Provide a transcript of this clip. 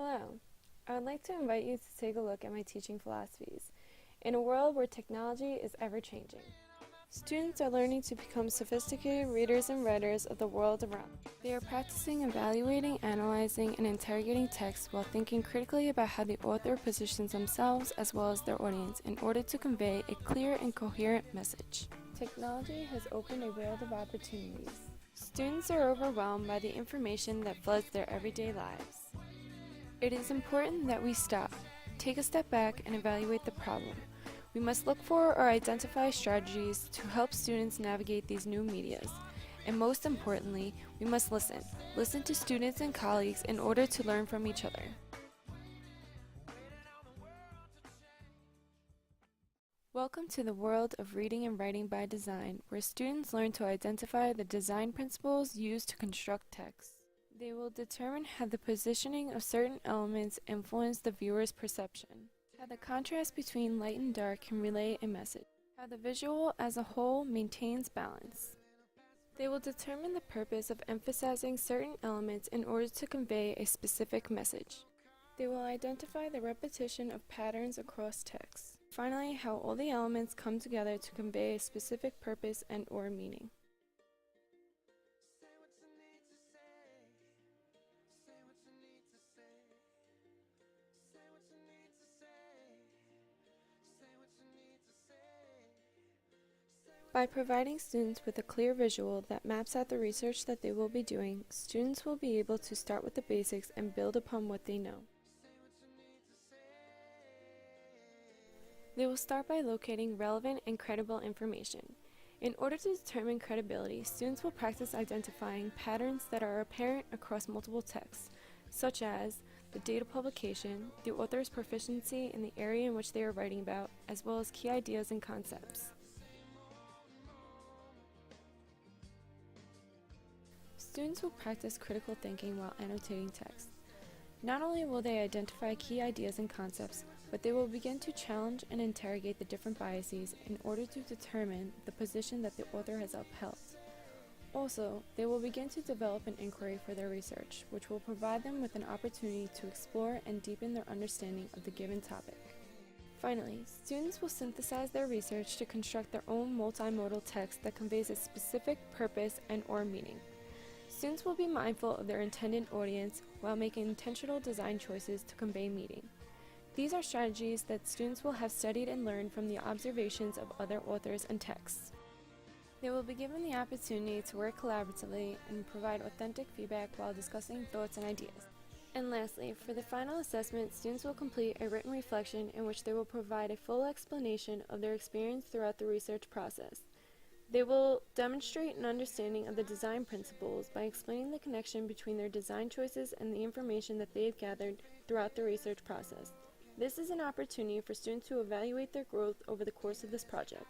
Hello. I would like to invite you to take a look at my teaching philosophies in a world where technology is ever-changing. Students are learning to become sophisticated readers and writers of the world around them. They are practicing evaluating, analyzing, and interrogating text while thinking critically about how the author positions themselves as well as their audience in order to convey a clear and coherent message. Technology has opened a world of opportunities. Students are overwhelmed by the information that floods their everyday lives. It is important that we stop, take a step back, and evaluate the problem. We must look for or identify strategies to help students navigate these new medias. And most importantly, we must listen. Listen to students and colleagues in order to learn from each other. Welcome to the world of reading and writing by design, where students learn to identify the design principles used to construct text. They will determine how the positioning of certain elements influence the viewer's perception, how the contrast between light and dark can relay a message, how the visual as a whole maintains balance. They will determine the purpose of emphasizing certain elements in order to convey a specific message. They will identify the repetition of patterns across text. Finally, how all the elements come together to convey a specific purpose and/or meaning. By providing students with a clear visual that maps out the research that they will be doing, students will be able to start with the basics and build upon what they know. They will start by locating relevant and credible information. In order to determine credibility, students will practice identifying patterns that are apparent across multiple texts, such as the date of publication, the author's proficiency in the area in which they are writing about, as well as key ideas and concepts. Students will practice critical thinking while annotating text. Not only will they identify key ideas and concepts, but they will begin to challenge and interrogate the different biases in order to determine the position that the author has upheld. Also, they will begin to develop an inquiry for their research, which will provide them with an opportunity to explore and deepen their understanding of the given topic. Finally, students will synthesize their research to construct their own multimodal text that conveys a specific purpose and/or meaning. Students will be mindful of their intended audience while making intentional design choices to convey meaning. These are strategies that students will have studied and learned from the observations of other authors and texts. They will be given the opportunity to work collaboratively and provide authentic feedback while discussing thoughts and ideas. And lastly, for the final assessment, students will complete a written reflection in which they will provide a full explanation of their experience throughout the research process. They will demonstrate an understanding of the design principles by explaining the connection between their design choices and the information that they have gathered throughout the research process. This is an opportunity for students to evaluate their growth over the course of this project.